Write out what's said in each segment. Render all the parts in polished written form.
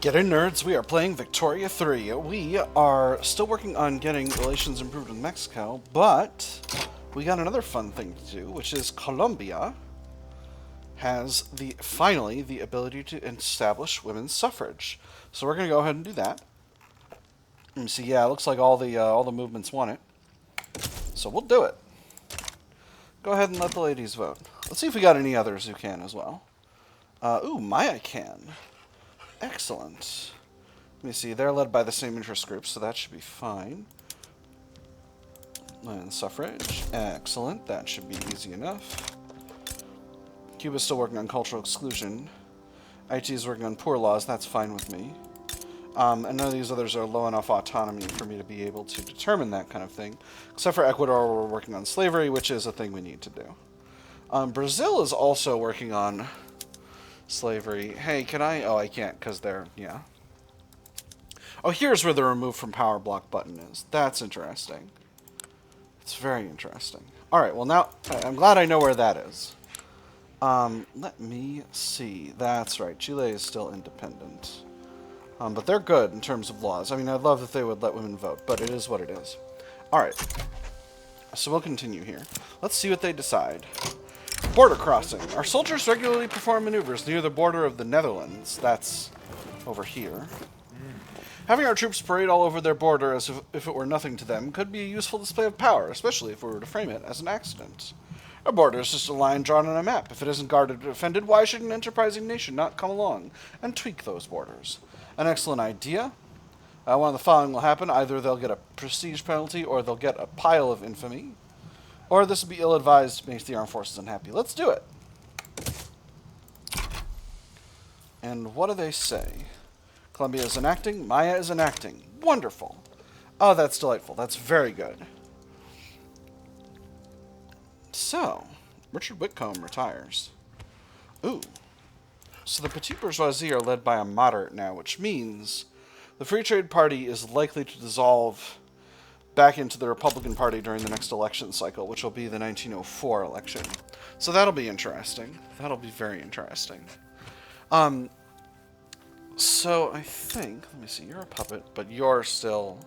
Get in, nerds. We are playing Victoria 3. We are still working on getting relations improved with Mexico, but we got another fun thing to do, which is Colombia has finally the ability to establish women's suffrage. So we're going to go ahead and do that. Let me see. Yeah, it looks like all the movements want it. So we'll do it. Go ahead and let the ladies vote. Let's see if we got any others who can as well. Ooh, Maya can. Excellent. Let me see. They're led by the same interest groups, so that should be fine. And suffrage. Excellent. That should be easy enough. Cuba's still working on cultural exclusion. IT is working on poor laws. That's fine with me. And none of these others are low enough autonomy for me to be able to determine that kind of thing. Except for Ecuador, we're working on slavery, which is a thing we need to do. Brazil is also working on slavery. Hey, can I? Oh, I can't, because they're, yeah. Oh, here's where the remove from power block button is. That's interesting. It's very interesting. Alright, well now, I'm glad I know where that is. Let me see. That's right, Chile is still independent. But they're good in terms of laws. I mean, I'd love if they would let women vote, but it is what it is. Alright. So we'll continue here. Let's see what they decide. Border crossing. Our soldiers regularly perform maneuvers near the border of the Netherlands. That's over here. Having our troops parade all over their border as if it were nothing to them could be a useful display of power, especially if we were to frame it as an accident. A border is just a line drawn on a map. If it isn't guarded or defended, why should an enterprising nation not come along and tweak those borders? An excellent idea. One of the following will happen. Either they'll get a prestige penalty or they'll get a pile of infamy. Or this will be ill-advised, makes the armed forces unhappy. Let's do it. And what do they say? Colombia is enacting. Maya is enacting. Wonderful. Oh, that's delightful. That's very good. So, Richard Whitcomb retires. Ooh. So the petit bourgeoisie are led by a moderate now, which means the Free Trade Party is likely to dissolve back into the Republican Party during the next election cycle, which will be the 1904 election. So that'll be interesting. That'll be very interesting. So I think, let me see, you're a puppet, but you're still...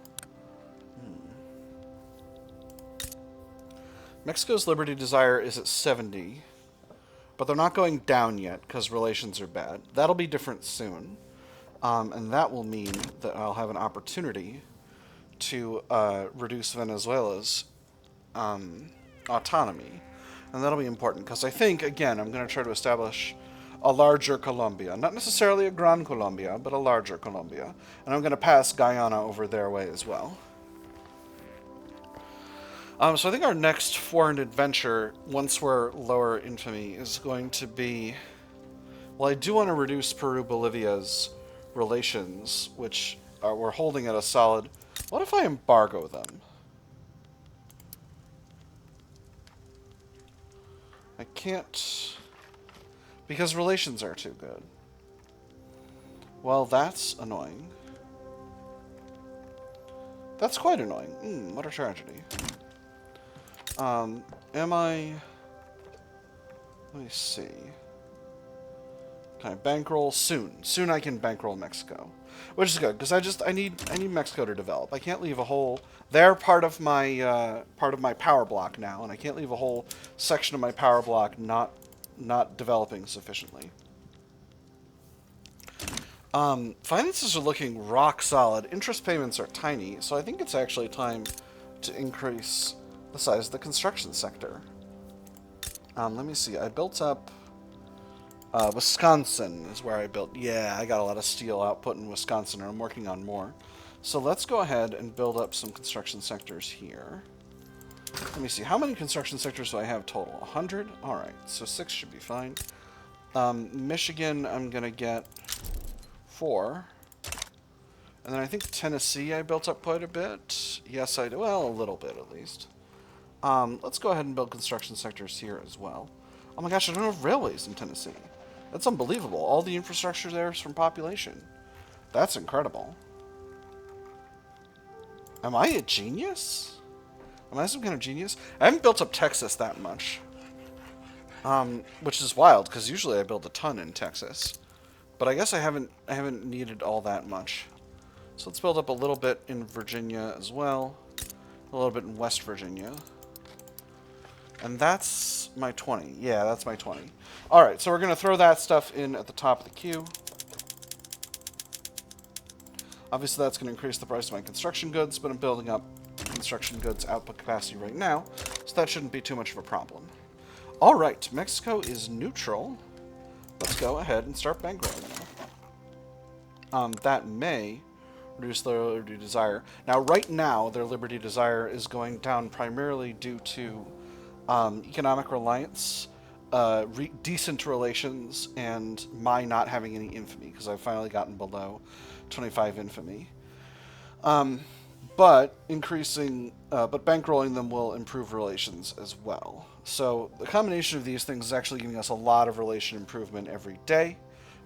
Mexico's liberty desire is at 70, but they're not going down yet because relations are bad. That'll be different soon, and that will mean that I'll have an opportunity to reduce Venezuela's autonomy, and that'll be important because I think, again, I'm going to try to establish a larger Colombia. Not necessarily a Gran Colombia, but a larger Colombia. And I'm going to pass Guyana over their way as well. So I think our next foreign adventure, once we're lower infamy, is going to be... Well, I do want to reduce Peru-Bolivia's relations, which we're holding at a solid... What if I embargo them? I can't... Because relations are too good. Well, that's annoying. That's quite annoying. What a tragedy. Am I... Let me see. Can I bankroll? Soon. Soon I can bankroll Mexico. Which is good, because I need Mexico to develop. I can't leave a whole... They're part of my power block now, and I can't leave a whole section of my power block not developing sufficiently. Finances are looking rock solid. Interest payments are tiny, so I think it's actually time to increase the size of the construction sector. Let me see. I built up... Wisconsin is where I built... Yeah, I got a lot of steel output in Wisconsin, and I'm working on more. So let's go ahead and build up some construction sectors here. Let me see. How many construction sectors do I have total? 100? Alright, so 6 should be fine. Michigan, I'm going to get 4. And then I think Tennessee I built up quite a bit. Yes, I do. Well, a little bit at least. Let's go ahead and build construction sectors here as well. Oh my gosh, I don't have railways in Tennessee. That's unbelievable. All the infrastructure there is from population. That's incredible. Am I a genius? Am I some kind of genius? I haven't built up Texas that much. Which is wild, because usually I build a ton in Texas. But I guess I haven't needed all that much. So let's build up a little bit in Virginia as well. A little bit in West Virginia. And that's my 20. Yeah, that's my 20. Alright, so we're going to throw that stuff in at the top of the queue. Obviously, that's going to increase the price of my construction goods, but I'm building up construction goods output capacity right now, so that shouldn't be too much of a problem. Alright, Mexico is neutral. Let's go ahead and start bankrolling them. That may reduce their liberty desire. Now, right now, their liberty desire is going down primarily due to economic reliance, decent relations, and my not having any infamy, because I've finally gotten below 25 infamy. But bankrolling them will improve relations as well. So the combination of these things is actually giving us a lot of relation improvement every day,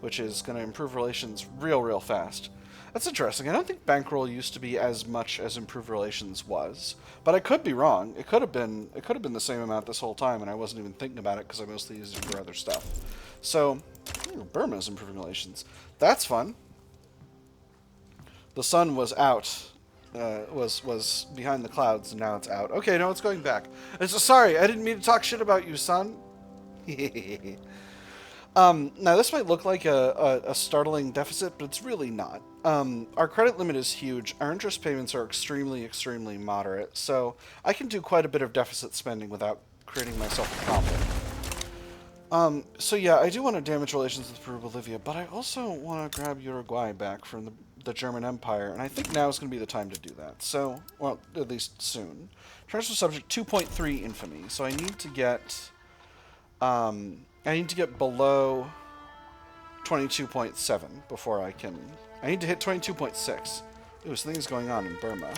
which is going to improve relations real fast. That's interesting. I don't think bankroll used to be as much as improved relations was, but I could be wrong. It could have been the same amount this whole time, and I wasn't even thinking about it because I mostly used it for other stuff. So, Burma is improving relations. That's fun. The sun was out, was behind the clouds, and now it's out. Okay, no, it's going back. Sorry, I didn't mean to talk shit about you, son. Now, this might look like a startling deficit, but it's really not. Our credit limit is huge. Our interest payments are extremely moderate, so I can do quite a bit of deficit spending without creating myself a problem. So yeah, I do want to damage relations with Peru, Bolivia, but I also want to grab Uruguay back from the German Empire, and I think now is going to be the time to do that. So, well, at least soon. Transfer subject 2.3 infamy, so I need to get below 22.7 before I can... I need to hit 22.6. Ooh, something's going on in Burma.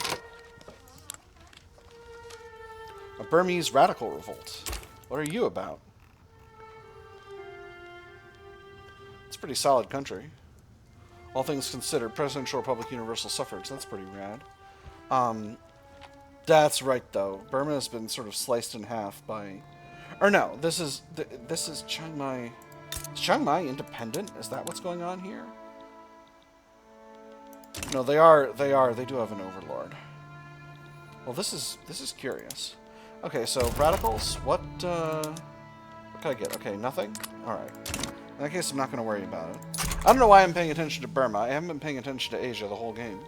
A Burmese radical revolt. What are you about? It's a pretty solid country. All things considered, Presidential Republic Universal Suffrage. That's pretty rad. That's right, though. Burma has been sort of sliced in half by... Or no, this is Chiang Mai. Is Chiang Mai independent? Is that what's going on here? No, they are. They do have an overlord. Well, this is curious. Okay, so radicals. What can I get? Okay, nothing. All right. In that case, I'm not going to worry about it. I don't know why I'm paying attention to Burma. I haven't been paying attention to Asia the whole game.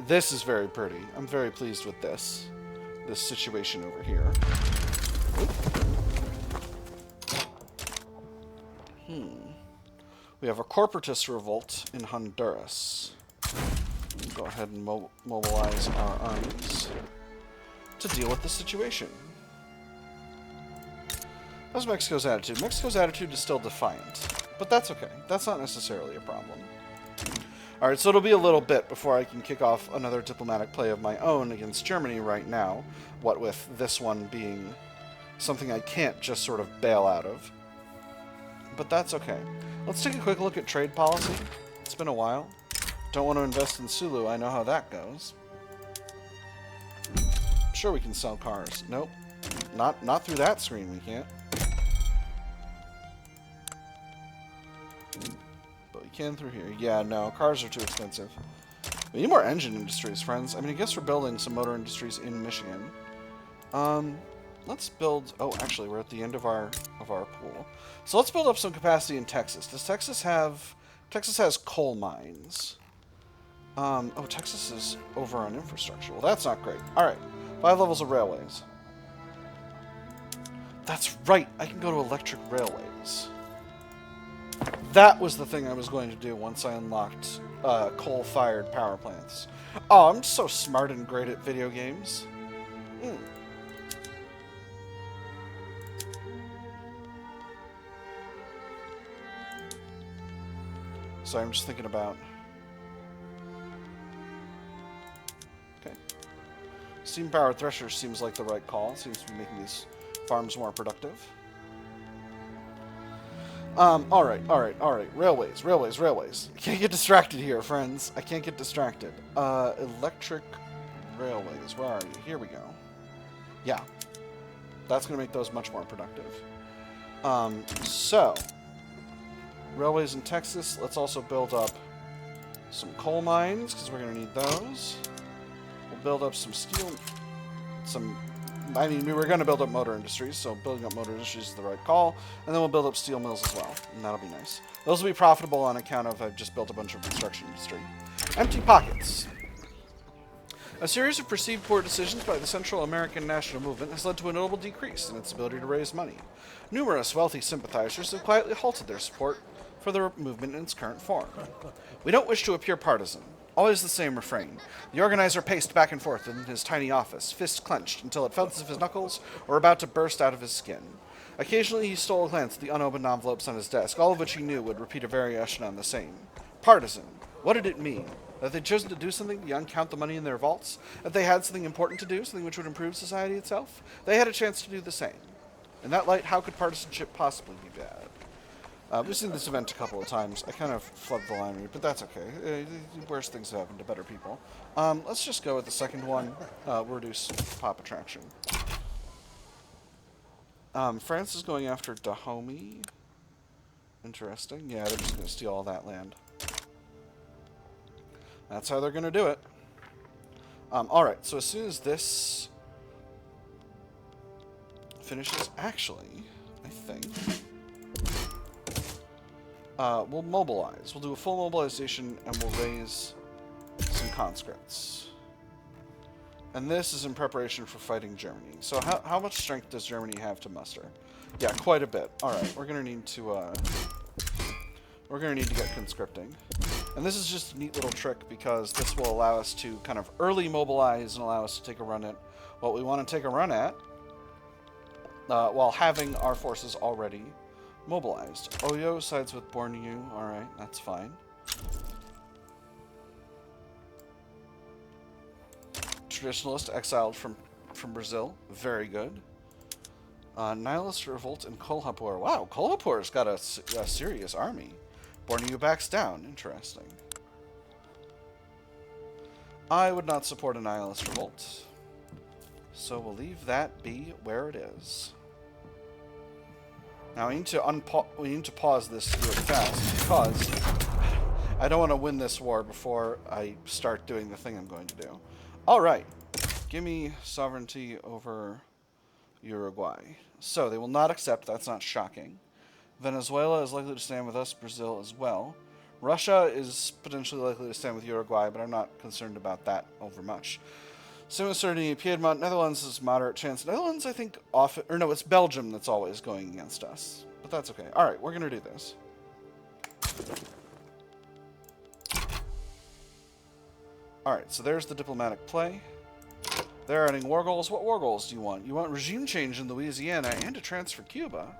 This is very pretty. I'm very pleased with this situation over here. We have a corporatist revolt in Honduras. Go ahead and mobilize our armies to deal with the situation. How's Mexico's attitude? Mexico's attitude is still defiant, but that's okay. That's not necessarily a problem. Alright, so it'll be a little bit before I can kick off another diplomatic play of my own against Germany right now, what with this one being something I can't just sort of bail out of. But that's okay. Let's take a quick look at trade policy. It's been a while. Don't want to invest in Sulu. I know how that goes. Sure, we can sell cars. Nope. Not through that screen, we can't. But we can through here. Yeah, no, cars are too expensive. We need more engine industries, friends. I mean, I guess we're building some motor industries in Michigan. Let's build... Oh, actually, we're at the end of our pool. So let's build up some capacity in Texas. Does Texas have... Texas has coal mines. Oh, Texas is over on infrastructure. Well, that's not great. All right. 5 levels of railways. That's right. I can go to electric railways. That was the thing I was going to do once I unlocked coal-fired power plants. Oh, I'm so smart and great at video games. So I'm just thinking about... Okay. Steam-powered thresher seems like the right call. Seems to be making these farms more productive. Alright. Railways. I can't get distracted here, friends. I can't get distracted. Electric railways. Where are you? Here we go. Yeah. That's going to make those much more productive. So... Railways in Texas. Let's also build up some coal mines, because we're going to need those. We'll build up some steel... I mean, we were going to build up motor industries, so building up motor industries is the right call. And then we'll build up steel mills as well, and that'll be nice. Those will be profitable on account of I've just built a bunch of construction industry. Empty pockets. A series of perceived poor decisions by the Central American national movement has led to a notable decrease in its ability to raise money. Numerous wealthy sympathizers have quietly halted their support for the movement in its current form. We don't wish to appear partisan. Always the same refrain. The organizer paced back and forth in his tiny office, fists clenched until it felt as if his knuckles were about to burst out of his skin. Occasionally he stole a glance at the unopened envelopes on his desk, all of which he knew would repeat a variation on the same. Partisan. What did it mean? That they'd chosen to do something beyond count the money in their vaults? That they had something important to do, something which would improve society itself? They had a chance to do the same. In that light, how could partisanship possibly be bad? We've seen this event a couple of times. I kind of flubbed the line read, but that's okay. Worse things have happened to better people. Let's just go with the second one. Reduce pop attraction. France is going after Dahomey. Interesting. Yeah, they're just going to steal all that land. That's how they're going to do it. Alright, so as soon as this finishes, actually, I think... we'll mobilize. We'll do a full mobilization, and we'll raise some conscripts. And this is in preparation for fighting Germany. So how much strength does Germany have to muster? Yeah, quite a bit. Alright, we're going to need to... we're going to need to get conscripting. And this is just a neat little trick, because this will allow us to kind of early mobilize and allow us to take a run at what we want to take a run at, while having our forces already mobilized. Oyo sides with Borneo. Alright, that's fine. Traditionalist exiled from Brazil. Very good. Nihilist revolt in Kolhapur. Wow, Kolhapur's got a serious army. Borneo backs down. Interesting. I would not support a nihilist revolt, so we'll leave that be where it is. Now we need to pause this really fast, because I don't want to win this war before I start doing the thing I'm going to do. Alright, give me sovereignty over Uruguay. So they will not accept, that's not shocking. Venezuela is likely to stand with us, Brazil as well. Russia is potentially likely to stand with Uruguay, but I'm not concerned about that over much. Same with Sardinia, Piedmont. Netherlands is moderate chance. Netherlands, I think, often... Or no, it's Belgium that's always going against us. But that's okay. Alright, we're going to do this. Alright, so there's the diplomatic play. They're adding war goals. What war goals do you want? You want regime change in Louisiana and to transfer Cuba?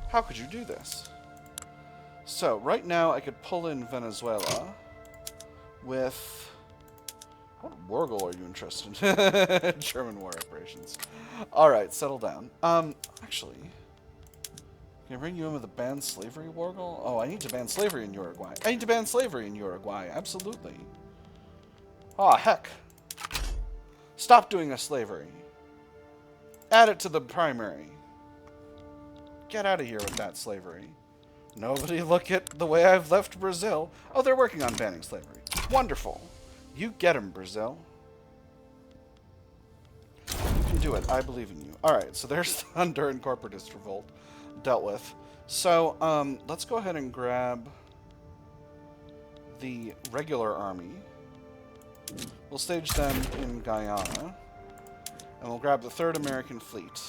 How could you do this? So, right now, I could pull in Venezuela with... What war goal are you interested in? German war operations. Alright, settle down. Actually... Can I bring you in with a ban slavery war goal? Oh, I need to ban slavery in Uruguay. I need to ban slavery in Uruguay, absolutely. Aw, heck. Stop doing a slavery. Add it to the primary. Get out of here with that slavery. Nobody look at the way I've left Brazil. Oh, they're working on banning slavery. Wonderful. You get him, Brazil. You can do it. I believe in you. Alright, so there's the Honduran corporatist revolt dealt with. So, let's go ahead and grab the regular army. We'll stage them in Guyana. And we'll grab the 3rd American Fleet.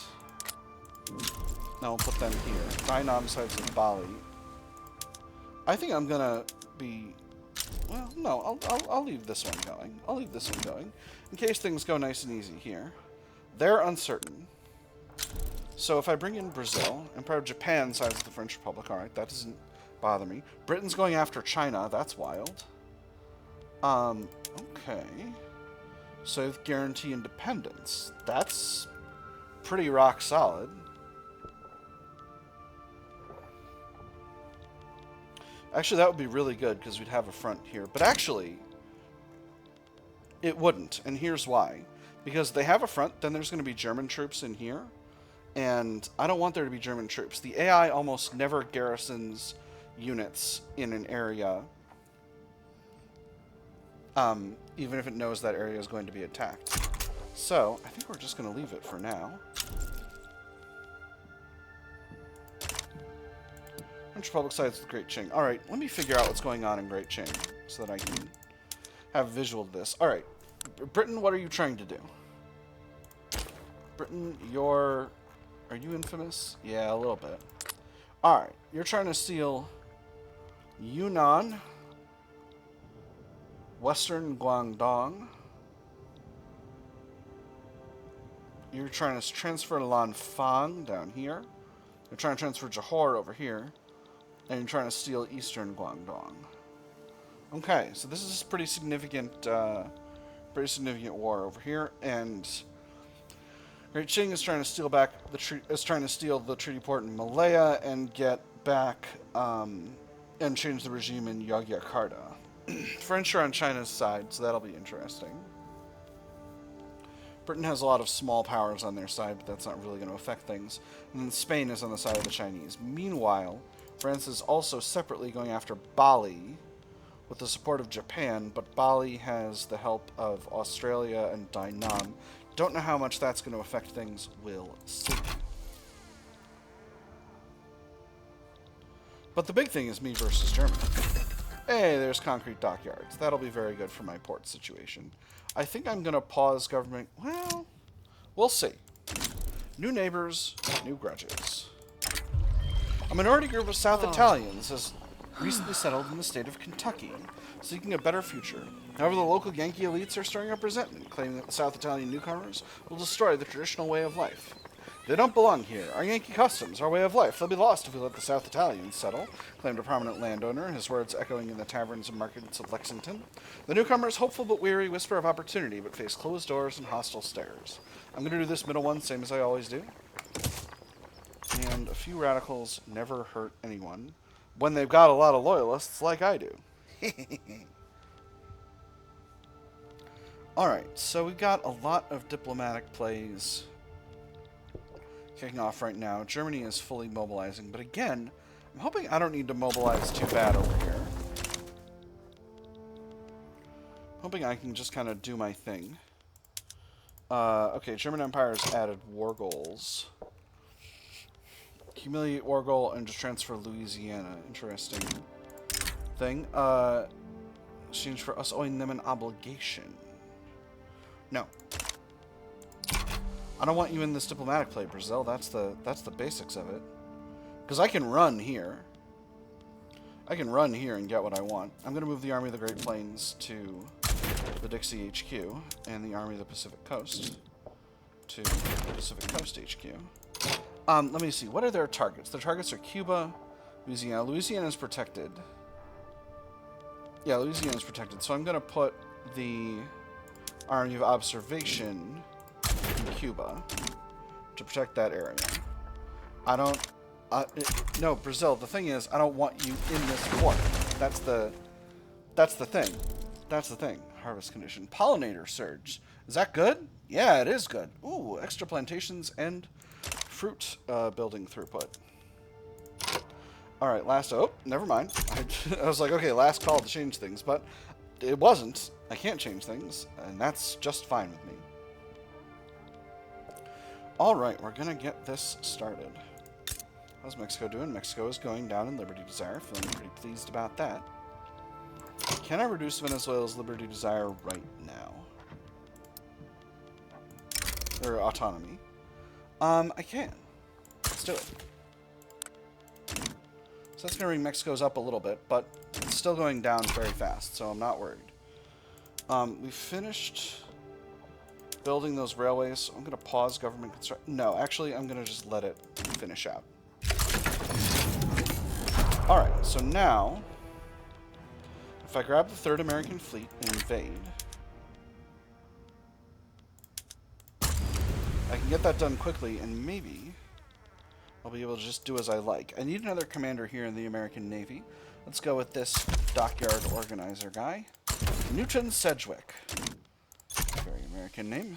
Now we'll put them here. 9 sides of Bali. I think I'm gonna be... Well, no, I'll leave this one going. I'll leave this one going. In case things go nice and easy here. They're uncertain. So if I bring in Brazil, Empire of Japan sides with the French Republic, alright, that doesn't bother me. Britain's going after China, that's wild. Okay. So guarantee independence. That's pretty rock solid. Actually, that would be really good, because we'd have a front here. But actually, it wouldn't, and here's why. Because they have a front, then there's going to be German troops in here, and I don't want there to be German troops. The AI almost never garrisons units in an area, even if it knows that area is going to be attacked. So, I think we're just going to leave it for now. French Republic sides with Great Qing. Alright, let me figure out what's going on in Great Qing so that I can have a visual of this. Alright, Britain, what are you trying to do? Britain, are you infamous? Yeah, a little bit. Alright, you're trying to steal Yunnan, Western Guangdong. You're trying to transfer Lanfang down here. You're trying to transfer Johor over here. And you're trying to steal Eastern Guangdong. Okay, so this is pretty significant war over here, and Great Qing is trying to steal back the treaty port in Malaya and get back and change the regime in Yogyakarta. French are on China's side, so that'll be interesting. Britain has a lot of small powers on their side, but that's not really going to affect things. And then Spain is on the side of the Chinese. Meanwhile, France is also separately going after Bali with the support of Japan, but Bali has the help of Australia and Dainan. Don't know how much that's going to affect things. We'll see. But the big thing is me versus Germany. Hey, there's concrete dockyards. That'll be very good for my port situation. I think I'm going to pause government. Well, we'll see. New neighbors, new grudges. A minority group of South Italians has recently settled in the state of Kentucky, seeking a better future. However, the local Yankee elites are stirring up resentment, claiming that the South Italian newcomers will destroy the traditional way of life. They don't belong here. Our Yankee customs, our way of life, they'll be lost if we let the South Italians settle, claimed a prominent landowner, his words echoing in the taverns and markets of Lexington. The newcomers, hopeful but weary, whisper of opportunity, but face closed doors and hostile stares. I'm going to do this middle one, same as I always do. And a few radicals never hurt anyone when they've got a lot of loyalists like I do. Alright, so we got a lot of diplomatic plays kicking off right now. Germany is fully mobilizing, but again, I'm hoping I don't need to mobilize too bad over here. Hoping I can just kind of do my thing. Okay, German Empire has added war goals. Humiliate war goal and just transfer Louisiana. Interesting thing. Exchange for us owing them an obligation. No. I don't want you in this diplomatic play, Brazil. That's the basics of it. Because I can run here. I can run here and get what I want. I'm going to move the Army of the Great Plains to the Dixie HQ and the Army of the Pacific Coast to the Pacific Coast HQ. Let me see. What are their targets? Their targets are Cuba, Louisiana. Louisiana is protected. Yeah, Louisiana is protected. So I'm going to put the Army of Observation in Cuba to protect that area. I don't... no, Brazil, the thing is, I don't want you in this war. That's the thing. That's the thing. Harvest condition. Pollinator surge. Is that good? Yeah, it is good. Ooh, extra plantations and fruit building throughput. Alright, last... Oh, never mind. I was like, okay, last call to change things, but it wasn't. I can't change things, and that's just fine with me. Alright, we're gonna get this started. How's Mexico doing? Mexico is going down in Liberty Desire. Feeling pretty pleased about that. Can I reduce Venezuela's Liberty Desire right now? Or autonomy? I can. Let's do it. So that's going to bring Mexico's up a little bit, but it's still going down very fast, so I'm not worried. We finished building those railways, so I'm going to pause government construction. No, actually, I'm going to just let it finish out. Alright, so now, if I grab the 3rd American Fleet and invade, I can get that done quickly, and maybe I'll be able to just do as I like. I need another commander here in the American Navy. Let's go with this dockyard organizer guy. Newton Sedgwick. Very American name.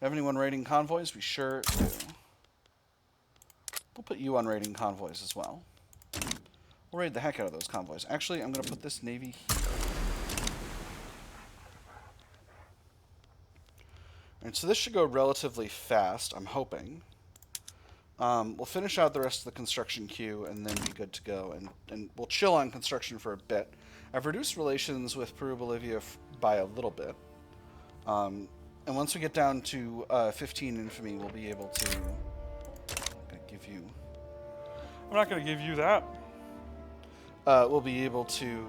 Have anyone raiding convoys? We sure do. We'll put you on raiding convoys as well. We'll raid the heck out of those convoys. Actually, I'm going to put this navy here. And so this should go relatively fast, I'm hoping. We'll finish out the rest of the construction queue and then be good to go. And we'll chill on construction for a bit. I've reduced relations with Peru-Bolivia by a little bit. And once we get down to 15 infamy, we'll be able to... I'm not going to give you that. We'll be able to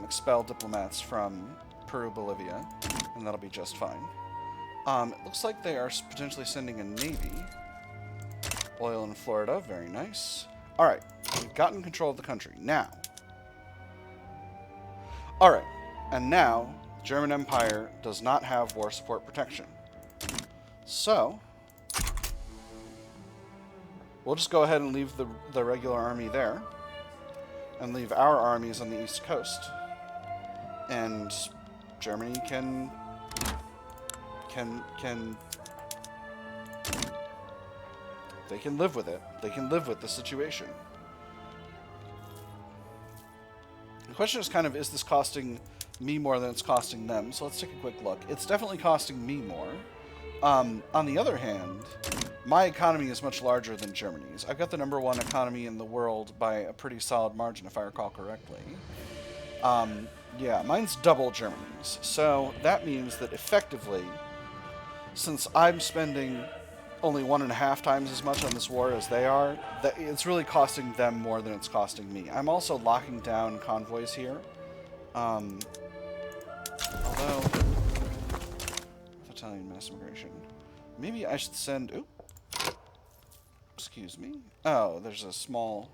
expel diplomats from Peru-Bolivia, and that'll be just fine. It looks like they are potentially sending a navy. Oil in Florida, very nice. Alright, we've gotten control of the country. Now. Alright, and now, the German Empire does not have war support protection. So, we'll just go ahead and leave the regular army there, and leave our armies on the east coast. And Germany can they can live with it. They can live with the situation. The question is kind of, is this costing me more than it's costing them? So let's take a quick look. It's definitely costing me more. On the other hand, my economy is much larger than Germany's. I've got the #1 economy in the world by a pretty solid margin, if I recall correctly. Yeah, mine's double Germany's. So that means that effectively, since I'm spending only 1.5 times as much on this war as they are, that it's really costing them more than it's costing me. I'm also locking down convoys here. Although, Italian mass immigration. Maybe I should send... Ooh. Excuse me. Oh, there's a small...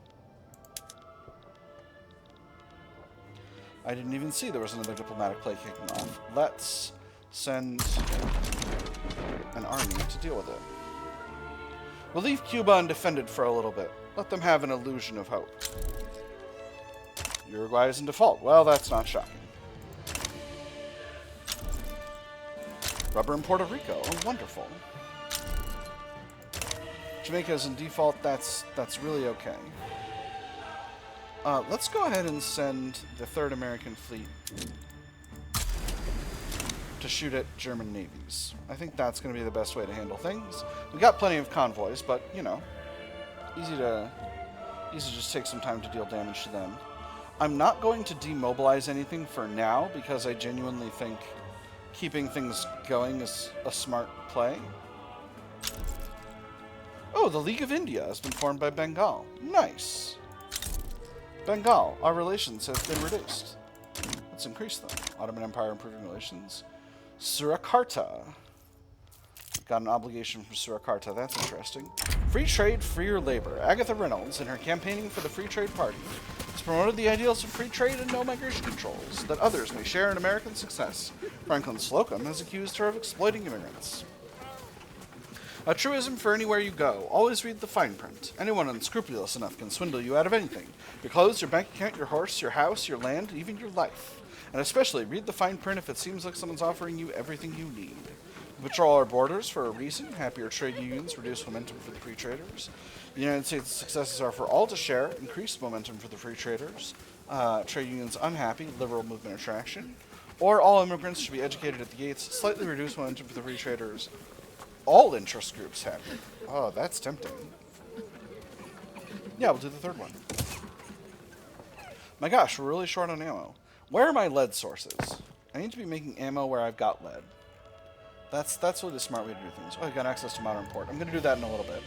I didn't even see there was another diplomatic play kicking off. Let's send an army to deal with it. We'll leave Cuba undefended for a little bit. Let them have an illusion of hope. Uruguay is in default. Well, that's not shocking. Rubber in Puerto Rico. Oh, wonderful. Jamaica is in default. That's really okay. Let's go ahead and send the 3rd American Fleet to shoot at German navies. I think that's going to be the best way to handle things. We got plenty of convoys, but, you know, easy to just take some time to deal damage to them. I'm not going to demobilize anything for now, because I genuinely think keeping things going is a smart play. Oh, the League of India has been formed by Bengal. Nice. Bengal, our relations have been reduced. Let's increase them. Ottoman Empire improving relations. Surakarta. Got an obligation from Surakarta. That's interesting. Free trade, freer labor. Agatha Reynolds, in her campaigning for the Free Trade Party, has promoted the ideals of free trade and no migration controls, that others may share in American success. Franklin Slocum has accused her of exploiting immigrants. A truism for anywhere you go. Always read the fine print. Anyone unscrupulous enough can swindle you out of anything. Your clothes, your bank account, your horse, your house, your land, even your life. And especially, read the fine print if it seems like someone's offering you everything you need. We patrol our borders for a reason. Happier trade unions reduce momentum for the free traders. The United States' successes are for all to share. Increased momentum for the free traders. Trade unions unhappy. Liberal movement attraction. Or all immigrants should be educated at the gates. Slightly reduced momentum for the free traders. All interest groups happy. Oh, that's tempting. Yeah, we'll do the 3rd one. My gosh, we're really short on ammo. Where are my lead sources? I need to be making ammo where I've got lead. That's really the smart way to do things. Oh, I got access to modern port. I'm going to do that in a little bit.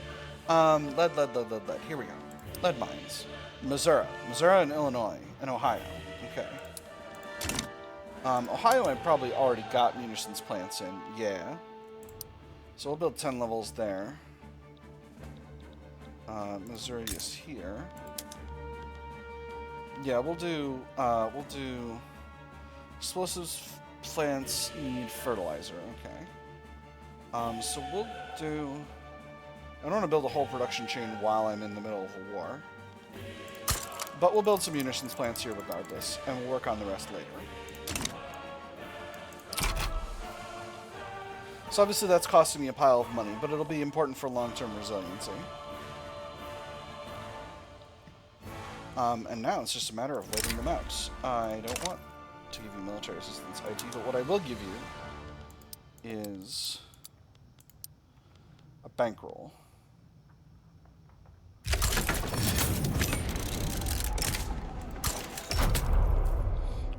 Lead. Here we go. Lead mines. Missouri and Illinois and Ohio. Okay. Ohio I probably already got munitions plants in. Yeah. So we'll build 10 levels there. Missouri is here. Yeah, we'll do explosives plants need fertilizer, okay. So we'll do... I don't want to build a whole production chain while I'm in the middle of a war. But we'll build some munitions plants here regardless, and we'll work on the rest later. So obviously that's costing me a pile of money, but it'll be important for long-term resiliency. And now it's just a matter of waiting them out. I don't want to give you military assistance, IT, but what I will give you is a bankroll.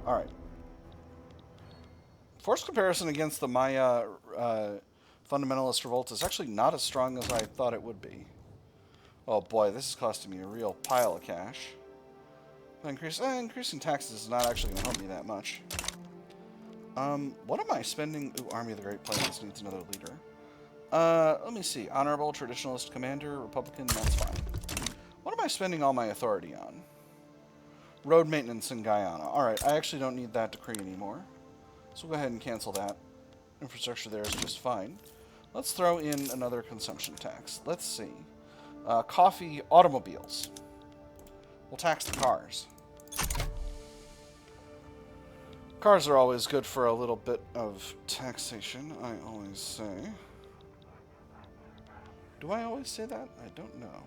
Alright. Force comparison against the Maya fundamentalist revolt is actually not as strong as I thought it would be. Oh boy, this is costing me a real pile of cash. Increasing taxes is not actually going to help me that much. What am I spending? Ooh, Army of the Great Plains needs another leader. Let me see. Honorable, traditionalist, commander, Republican, that's fine. What am I spending all my authority on? Road maintenance in Guyana. Alright, I actually don't need that decree anymore. So we'll go ahead and cancel that. Infrastructure there is just fine. Let's throw in another consumption tax. Let's see. Coffee, automobiles. We'll tax the cars. Cars are always good for a little bit of taxation, I always say. Do I always say that? I don't know.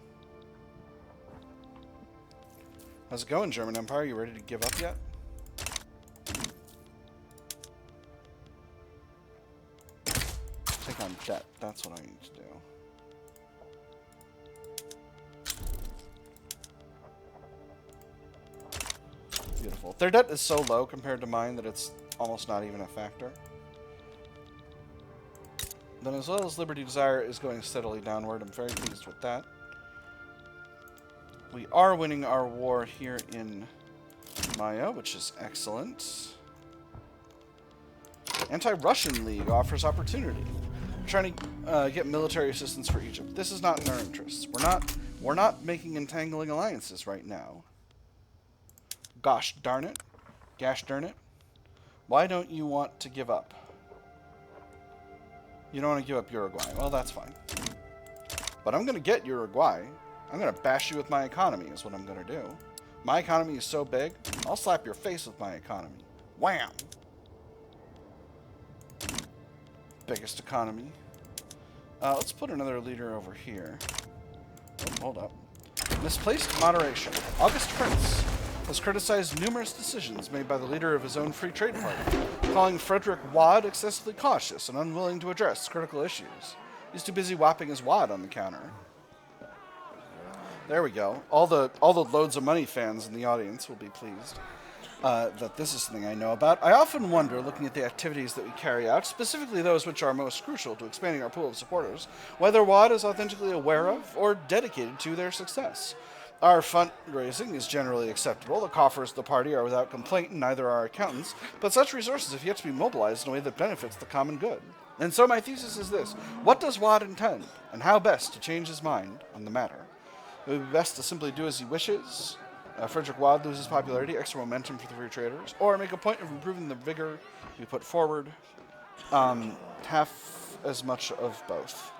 How's it going, German Empire? You ready to give up yet? Take on debt. That's what I need to do. Beautiful. Their debt is so low compared to mine that it's almost not even a factor. Then as well as Liberty Desire is going steadily downward, I'm very pleased with that. We are winning our war here in Maya, which is excellent. Anti-Russian League offers opportunity. We're trying to get military assistance for Egypt. This is not in our interests. We're not making entangling alliances right now. Gosh darn it. Gosh darn it. Why don't you want to give up? You don't want to give up Uruguay. Well, that's fine. But I'm going to get Uruguay. I'm going to bash you with my economy is what I'm going to do. My economy is so big, I'll slap your face with my economy. Wham! Biggest economy. Let's put another leader over here. Oh, hold up. Misplaced moderation. August Prince has criticized numerous decisions made by the leader of his own free trade party, calling Frederick Wad excessively cautious and unwilling to address critical issues. He's too busy whopping his wad on the counter. There we go. All the loads of money fans in the audience will be pleased that this is something I know about. I often wonder, looking at the activities that we carry out, specifically those which are most crucial to expanding our pool of supporters, whether Wad is authentically aware of or dedicated to their success. Our fundraising is generally acceptable. The coffers of the party are without complaint, and neither are our accountants, but such resources have yet to be mobilized in a way that benefits the common good. And so my thesis is this. What does Wad intend, and how best to change his mind on the matter? It would be best to simply do as he wishes. Frederick Wad loses popularity, extra momentum for the free traders, or make a point of improving the vigor we put forward. Half as much of both.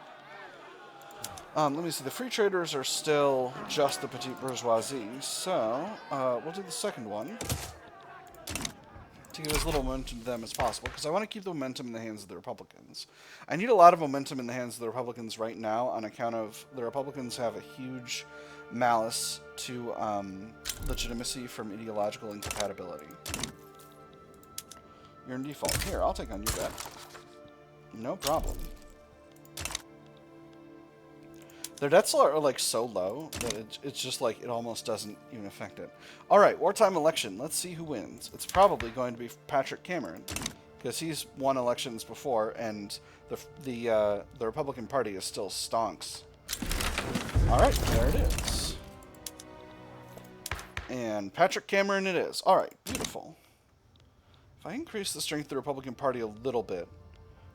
Let me see. The free traders are still just the petite bourgeoisie, so we'll do the second one to give as little momentum to them as possible, because I want to keep the momentum in the hands of the Republicans. I need a lot of momentum in the hands of the Republicans right now on account of the Republicans have a huge malice to legitimacy from ideological incompatibility. You're in default. Here, I'll take on your debt. No problem. Their debts are like so low that it's just like it almost doesn't even affect it. All right, wartime election. Let's see who wins. It's probably going to be Patrick Cameron because he's won elections before, and the Republican Party is still stonks. All right, there it is. And Patrick Cameron it is. All right, beautiful. If I increase the strength of the Republican Party a little bit,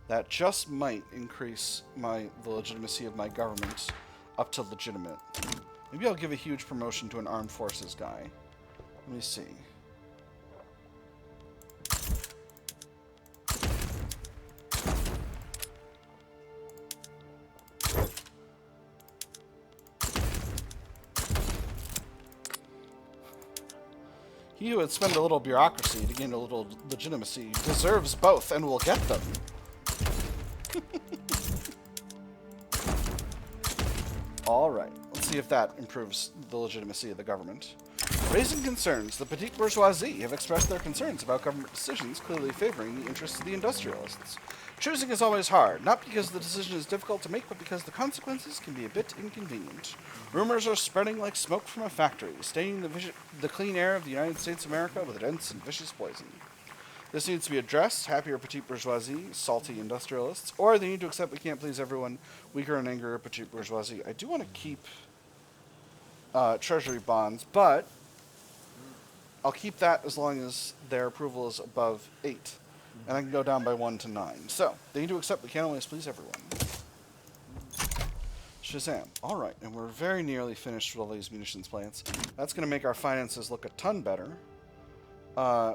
that just might increase the legitimacy of my government up to legitimate. Maybe I'll give a huge promotion to an armed forces guy. Let me see. He who would spend a little bureaucracy to gain a little legitimacy deserves both and will get them. All right, let's see if that improves the legitimacy of the government. Raising concerns. The petite bourgeoisie have expressed their concerns about government decisions clearly favoring the interests of the industrialists. Choosing is always hard, not because the decision is difficult to make, but because the consequences can be a bit inconvenient. Rumors are spreading like smoke from a factory, staining the clean air of the United States of America with a dense and vicious poison. This needs to be addressed. Happier petite bourgeoisie, salty industrialists, or they need to accept we can't please everyone. Weaker and angrier petite bourgeoisie. I do want to keep treasury bonds, but I'll keep that as long as their approval is above 8. And I can go down by 1 to 9. So, they need to accept we can't always please everyone. Shazam. Alright, and we're very nearly finished with all these munitions plants. That's going to make our finances look a ton better.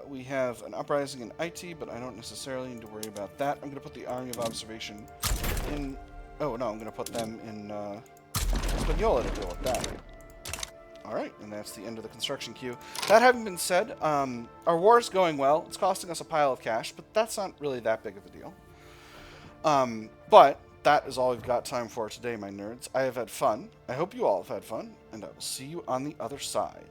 We have an uprising in IT, but I don't necessarily need to worry about that. I'm going to put the Army of Observation in... Oh, no, I'm going to put them in Hispaniola to deal with that. Alright, and that's the end of the construction queue. That having been said, our war's going well. It's costing us a pile of cash, but that's not really that big of a deal. But that is all we've got time for today, my nerds. I have had fun. I hope you all have had fun, and I will see you on the other side.